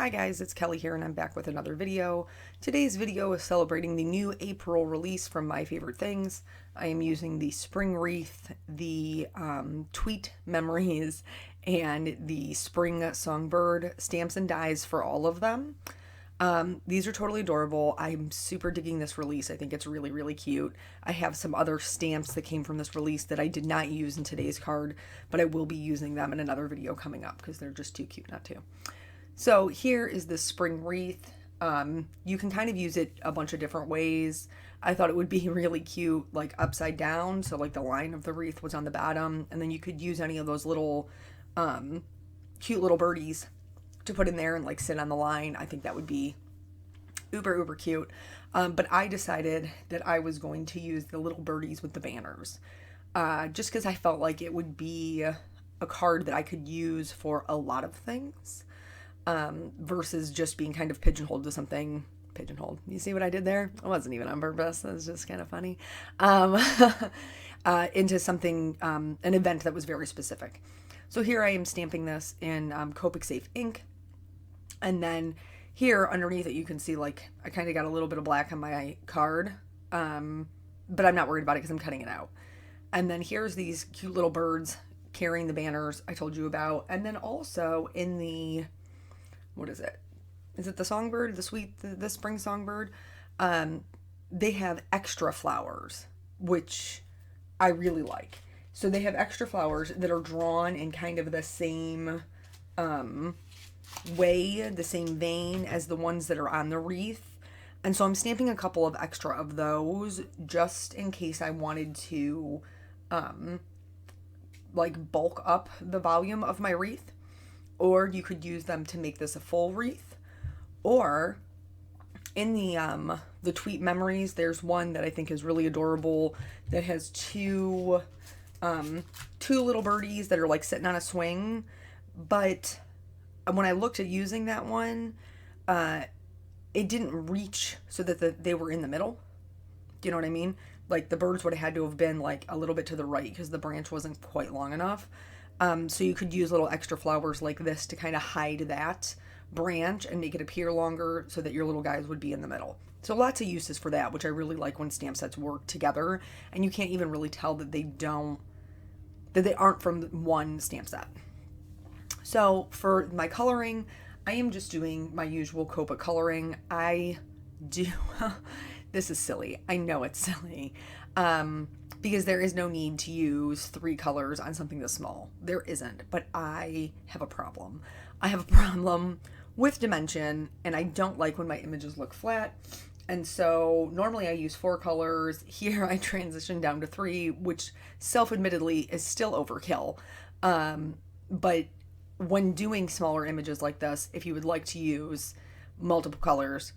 Hi guys, it's Kelly here and I'm back with another video. Today's video is celebrating the new April release from My Favorite Things. I am using the Spring Wreath, the Tweet Memories, and the Spring Songbird stamps and dies for all of them. These are totally adorable. I'm super digging this release. I think it's really, really cute. I have some other stamps that came from this release that I did not use in today's card, but I will be using them in another video coming up because they're just too cute not to. So here is the spring wreath. You can kind of use it a bunch of different ways. I thought it would be really cute, like upside down. So like the line of the wreath was on the bottom, and then you could use any of those little cute little birdies to put in there and like sit on the line. I think that would be uber cute. But I decided that I was going to use the little birdies with the banners, just because I felt like it would be a card that I could use for a lot of things. Versus just being kind of pigeonholed to something. Pigeonholed. You see what I did there? It wasn't even on purpose. It was just kind of funny. Into something, an event that was very specific. So here I am stamping this in Copic Safe ink. And then here underneath it, you can see like I kind of got a little bit of black on my card. But I'm not worried about it because I'm cutting it out. And then here's these cute little birds carrying the banners I told you about. And then also in the... what is it? Is it the songbird, the spring songbird? They have extra flowers, which I really like. So they have extra flowers that are drawn in kind of the same way, the same vein as the ones that are on the wreath. And so I'm stamping a couple of extra of those just in case I wanted to like bulk up the volume of my wreath. Or you could use them to make this a full wreath. Or in the Tweet Memories, there's one that I think is really adorable that has two little birdies that are like sitting on a swing. But when I looked at using that one, it didn't reach so that they were in the middle. Do you know what I mean? Like the birds would have had to have been like a little bit to the right because the branch wasn't quite long enough. So you could use little extra flowers like this to kind of hide that branch and make it appear longer so that your little guys would be in the middle. So lots of uses for that, which I really like when stamp sets work together and you can't even really tell that they aren't from one stamp set. So for my coloring, I am just doing my usual Copic coloring. This is silly. I know it's silly. Because there is no need to use 3 colors on something this small. There isn't, but I have a problem. I have a problem with dimension, and I don't like when my images look flat. And so normally I use 4 colors. Here I transition down to 3, which self-admittedly is still overkill. But when doing smaller images like this, if you would like to use multiple colors,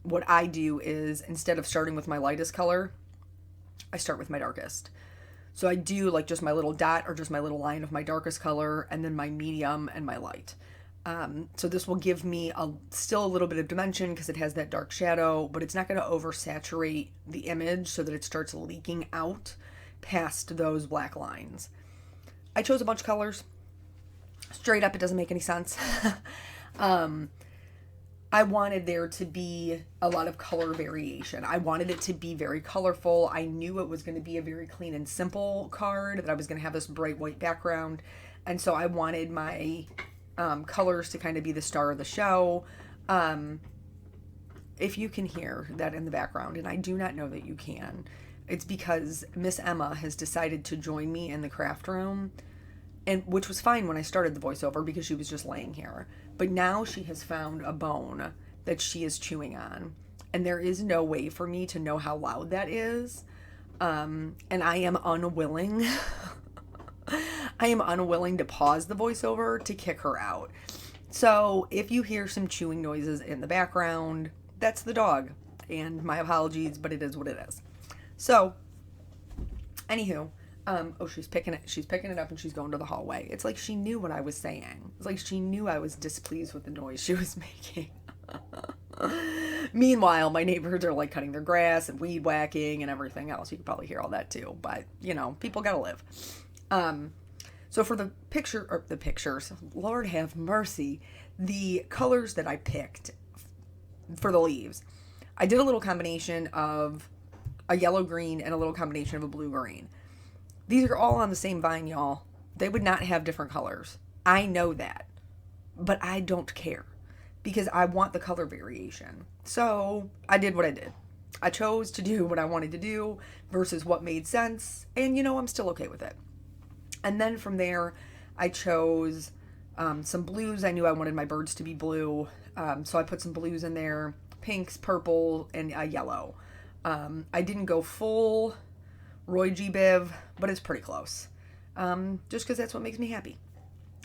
what I do is instead of starting with my lightest color, I start with my darkest. So I do like just my little dot or just my little line of my darkest color and then my medium and my light. So this will give me still a little bit of dimension because it has that dark shadow, but it's not going to oversaturate the image so that it starts leaking out past those black lines. I chose a bunch of colors. Straight up, it doesn't make any sense. I wanted there to be a lot of color variation. I wanted it to be very colorful. I knew it was going to be a very clean and simple card, that I was going to have this bright white background. And so I wanted my colors to kind of be the star of the show. If you can hear that in the background, and I do not know that you can, it's because Miss Emma has decided to join me in the craft room. And which was fine when I started the voiceover because she was just laying here. But now she has found a bone that she is chewing on. And there is no way for me to know how loud that is. And I am unwilling. I am unwilling to pause the voiceover to kick her out. So if you hear some chewing noises in the background, that's the dog. And my apologies, but it is what it is. So, anywho. She's picking it up and she's going to the hallway. It's like she knew what I was saying. It's like she knew I was displeased with the noise she was making. Meanwhile, my neighbors are like cutting their grass and weed whacking and everything else. You could probably hear all that too, but you know, people gotta live. So for the pictures, Lord have mercy, the colors that I picked for the leaves, I did a little combination of a yellow green and a little combination of a blue green. These are all on the same vine, y'all. They would not have different colors. I know that, but I don't care because I want the color variation. So I did what I did. I chose to do what I wanted to do versus what made sense, and I'm still okay with it. And then from there, I chose some blues. I knew I wanted my birds to be blue, so I put some blues in there, pinks, purple, and yellow. I didn't go full Roy G. Biv, but it's pretty close, just because that's what makes me happy.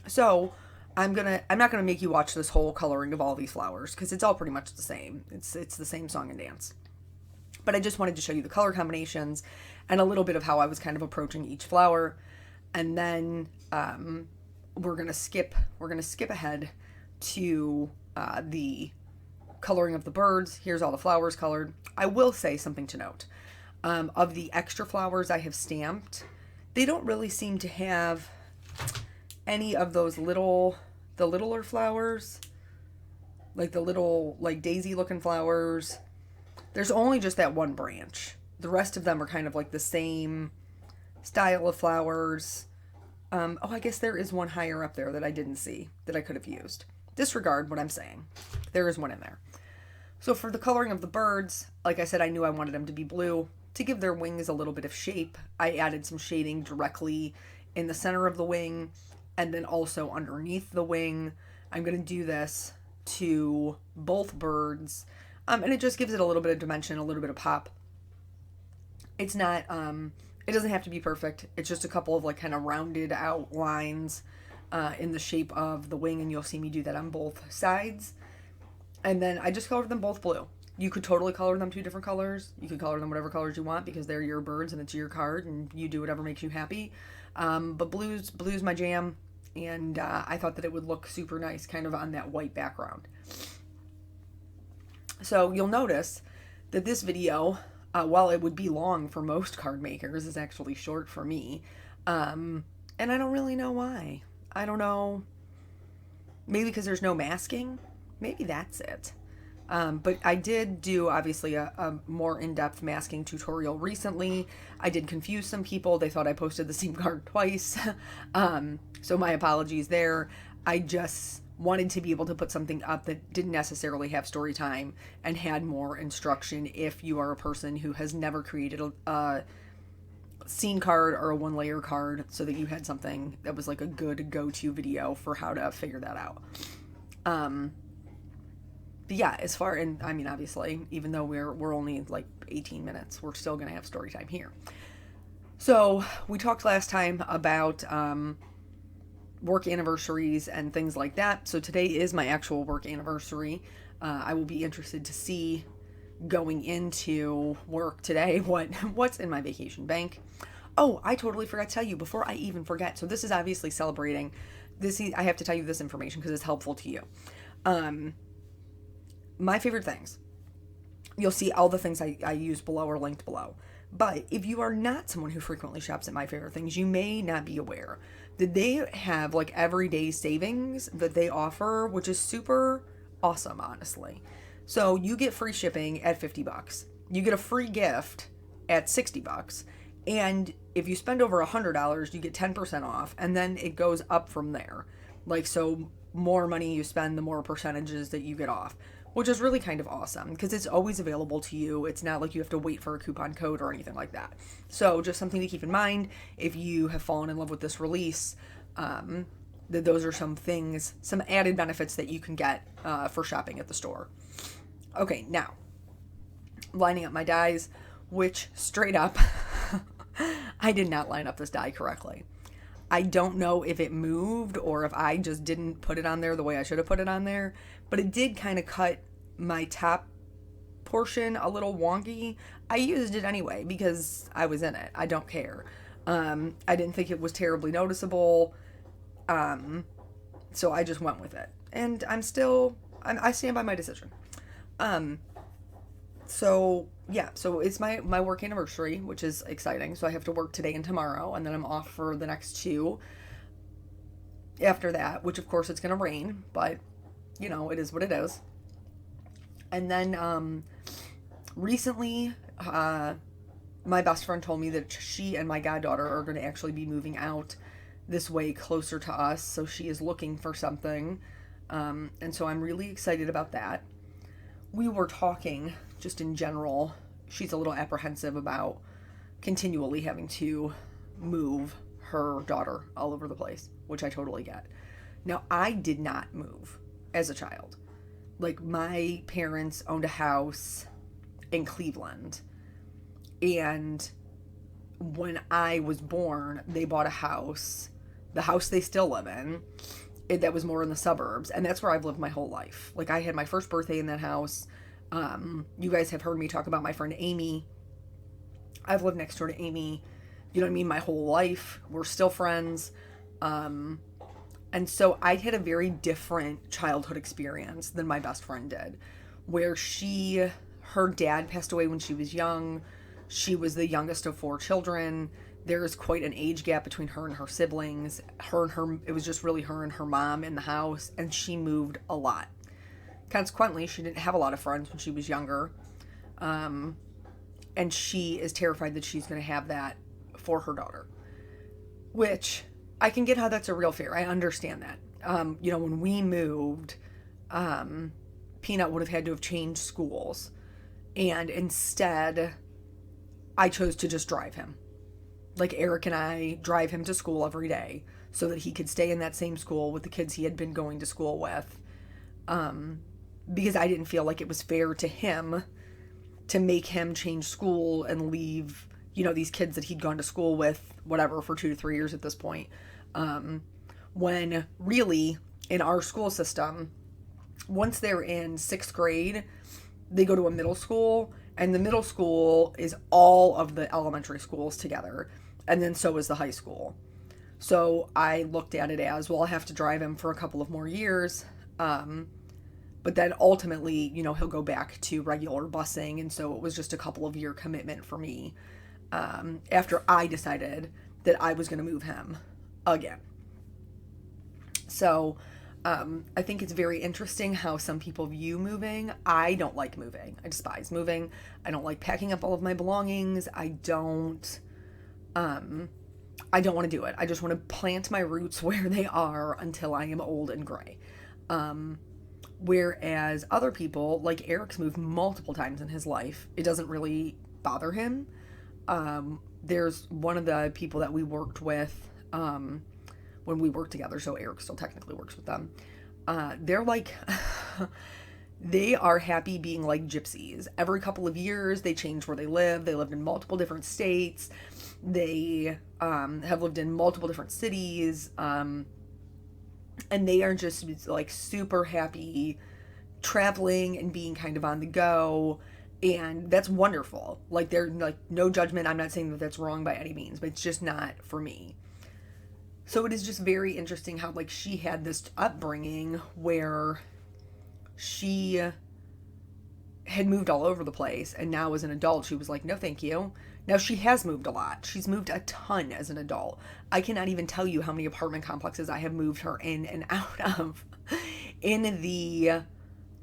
So I'm not gonna make you watch this whole coloring of all these flowers because it's all pretty much the same. It's the same song and dance. But I just wanted to show you the color combinations and a little bit of how I was kind of approaching each flower. And then we're gonna skip ahead to the coloring of the birds. Here's all the flowers colored. I will say something to note. Of the extra flowers I have stamped, they don't really seem to have any of those the littler flowers, like the little like daisy looking flowers. There's only just that one branch. The rest of them are kind of like the same style of flowers. I guess there is one higher up there that I didn't see that I could have used. Disregard what I'm saying. There is one in there. So for the coloring of the birds, like I said, I knew I wanted them to be blue. To give their wings a little bit of shape, I added some shading directly in the center of the wing and then also underneath the wing. I'm going to do this to both birds, and it just gives it a little bit of dimension, a little bit of pop. It's not, it doesn't have to be perfect. It's just a couple of like kind of rounded out lines in the shape of the wing, and you'll see me do that on both sides. And then I just colored them both blue. You could totally color them two different colors. You could color them whatever colors you want because they're your birds and it's your card and you do whatever makes you happy. But blue's my jam, and I thought that it would look super nice kind of on that white background. So you'll notice that this video, while it would be long for most card makers, is actually short for me. And I don't really know why. I don't know. Maybe because there's no masking. Maybe that's it. But I did do, obviously, a more in-depth masking tutorial recently. I did confuse some people. They thought I posted the same card twice. So my apologies there. I just wanted to be able to put something up that didn't necessarily have story time and had more instruction if you are a person who has never created a scene card or a one-layer card, so that you had something that was like a good go-to video for how to figure that out. But yeah, and I mean, obviously, even though we're only like 18 minutes, we're still going to have story time here. So we talked last time about work anniversaries and things like that. So today is my actual work anniversary. I will be interested to see going into work today what's in my vacation bank. Oh, I totally forgot to tell you before I even forget. So this is obviously celebrating this. I have to tell you this information because it's helpful to you. My favorite things. You'll see all the things I use below or linked below. But if you are not someone who frequently shops at My Favorite Things, you may not be aware that they have like everyday savings that they offer, which is super awesome, honestly. So you get free shipping at $50. You get a free gift at $60. And if you spend over $100, you get 10% off. And then it goes up from there. Like, so more money you spend, the more percentages that you get off, which is really kind of awesome because it's always available to you. It's not like you have to wait for a coupon code or anything like that. So just something to keep in mind if you have fallen in love with this release, that those are some added benefits that you can get for shopping at the store. Okay, now, lining up my dies, which straight up, I did not line up this die correctly. I don't know if it moved or if I just didn't put it on there the way I should have put it on there, but it did kind of cut my top portion a little wonky. I used it anyway because I was in it. I don't care. I didn't think it was terribly noticeable, so I just went with it. And I stand by my decision. So it's my work anniversary, which is exciting. So I have to work today and tomorrow, and then I'm off for the next 2 after that, which of course it's going to rain, but you know, it is what it is. And then recently, my best friend told me that she and my goddaughter are going to actually be moving out this way closer to us. So she is looking for something. And so I'm really excited about that. We were talking just in general. She's a little apprehensive about continually having to move her daughter all over the place, which I totally get. Now, I did not move as a child. Like, my parents owned a house in Cleveland, and when I was born, they bought a house, the house they still live in, that was more in the suburbs, and that's where I've lived my whole life. Like, I had my first birthday in that house. You guys have heard me talk about my friend Amy. I've lived next door to Amy, you know what I mean, my whole life. We're still friends. And so I had a very different childhood experience than my best friend did, where her dad passed away when she was young. She was the youngest of 4 children. There is quite an age gap between her and her siblings. It was just really her and her mom in the house, and she moved a lot. Consequently, she didn't have a lot of friends when she was younger. And she is terrified that she's going to have that for her daughter, which I can get how that's a real fear. I understand that. You know, when we moved, Peanut would have had to have changed schools. And instead, I chose to just drive him. Like, Eric and I drive him to school every day so that he could stay in that same school with the kids he had been going to school with. Because I didn't feel like it was fair to him to make him change school and leave, you know, these kids that he'd gone to school with, whatever, for 2 to 3 years at this point. When really, in our school system, once they're in 6th grade, they go to a middle school, and the middle school is all of the elementary schools together, and then so is the high school. So I looked at it as, well, I'll have to drive him for a couple of more years, but then ultimately, you know, he'll go back to regular busing, and so it was just a couple of year commitment for me, after I decided that I was going to move him again. So I think it's very interesting how some people view moving. I don't like moving. I despise moving. I don't like packing up all of my belongings. I don't want to do it. I just want to plant my roots where they are until I am old and gray. Whereas other people, like Eric's moved multiple times in his life. It doesn't really bother him. There's one of the people that we worked with, when we worked together, so Eric still technically works with them. They're like, they are happy being like gypsies. Every couple of years, they change where they live. They lived in multiple different states. They have lived in multiple different cities. And they are just like super happy traveling and being kind of on the go. And that's wonderful. Like, they're like, no judgment. I'm not saying that that's wrong by any means, but it's just not for me. So it is just very interesting how, like, she had this upbringing where she had moved all over the place, and now as an adult, she was like, no, thank you. Now, she has moved a lot. She's moved a ton as an adult. I cannot even tell you how many apartment complexes I have moved her in and out of in the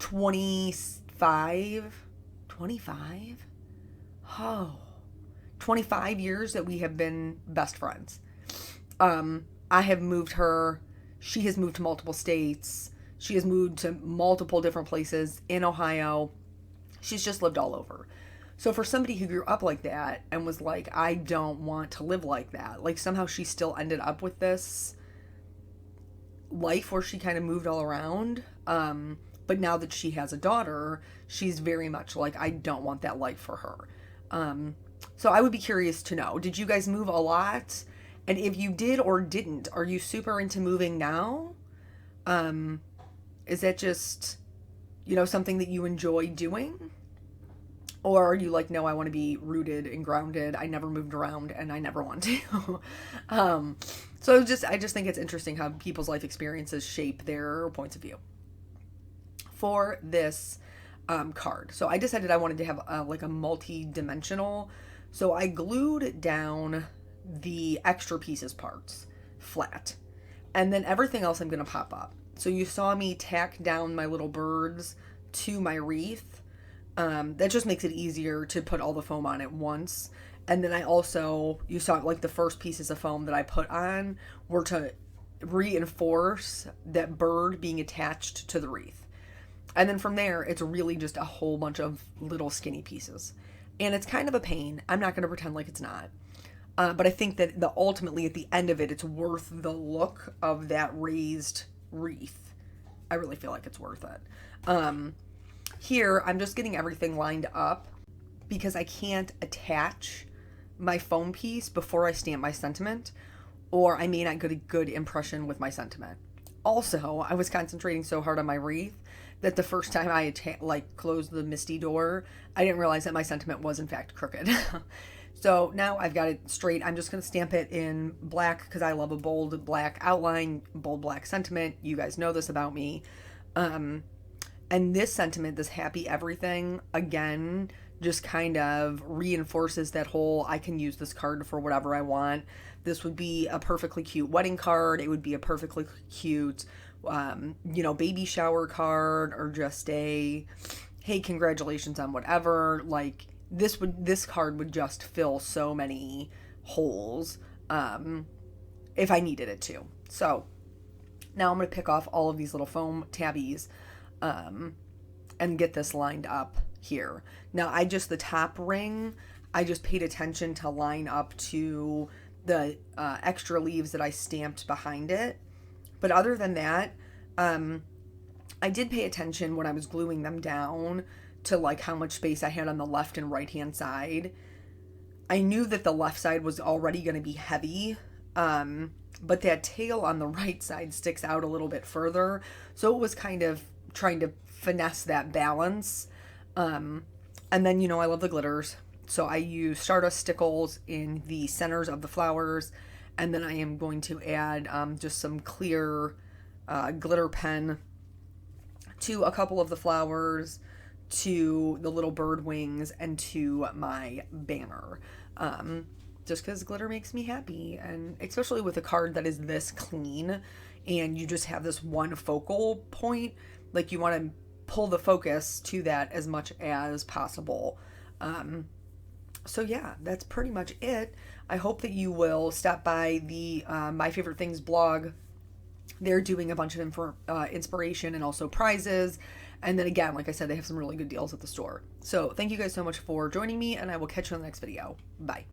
25 years that we have been best friends. I have moved her. She has moved to multiple states. She has moved to multiple different places in Ohio. She's just lived all over. So for somebody who grew up like that and was like, I don't want to live like that, like, somehow she still ended up with this life where she kind of moved all around. But now that she has a daughter, she's very much like, I don't want that life for her. So I would be curious to know, did you guys move a lot? And if you did or didn't, are you super into moving now? Is that just, you know, something that you enjoy doing? Or are you like, no, I want to be rooted and grounded. I never moved around and I never want to. So I just think it's interesting how people's life experiences shape their points of view. For this card, so I decided I wanted to have like a multi-dimensional. So I glued down the extra pieces parts flat, and then everything else I'm going to pop up. So you saw me tack down my little birds to my wreath. That just makes it easier to put all the foam on at once. And then I also, you saw like the first pieces of foam that I put on were to reinforce that bird being attached to the wreath. And then from there, it's really just a whole bunch of little skinny pieces. And it's kind of a pain. I'm not going to pretend like it's not. But I think that ultimately at the end of it, it's worth the look of that raised wreath. I really feel like it's worth it. Here, I'm just getting everything lined up because I can't attach my foam piece before I stamp my sentiment, or I may not get a good impression with my sentiment. Also, I was concentrating so hard on my wreath that the first time I closed the Misty door, I didn't realize that my sentiment was in fact crooked. So now I've got it straight. I'm just going to stamp it in black because I love a bold black outline, bold black sentiment. You guys know this about me. And this sentiment, this happy everything, again, just kind of reinforces that whole I can use this card for whatever I want. This would be a perfectly cute wedding card. It would be a perfectly cute, baby shower card, or just a, hey, congratulations on whatever. Like, this card would just fill so many holes if I needed it to. So now I'm going to pick off all of these little foam tabbies and get this lined up here. Now the top ring, I just paid attention to line up to the extra leaves that I stamped behind it. But other than that, I did pay attention when I was gluing them down to like how much space I had on the left and right hand side. I knew that the left side was already going to be heavy, but that tail on the right side sticks out a little bit further. So it was kind of trying to finesse that balance. And then, I love the glitters. So I use Stardust Stickles in the centers of the flowers. And then I am going to add just some clear glitter pen to a couple of the flowers, to the little bird wings, and to my banner. Just because glitter makes me happy. And especially with a card that is this clean and you just have this one focal point, like you want to pull the focus to that as much as possible. So yeah, that's pretty much it. I hope that you will stop by the My Favorite Things blog. They're doing a bunch of inspiration and also prizes. And then again, like I said, they have some really good deals at the store. So thank you guys so much for joining me, and I will catch you in the next video. Bye.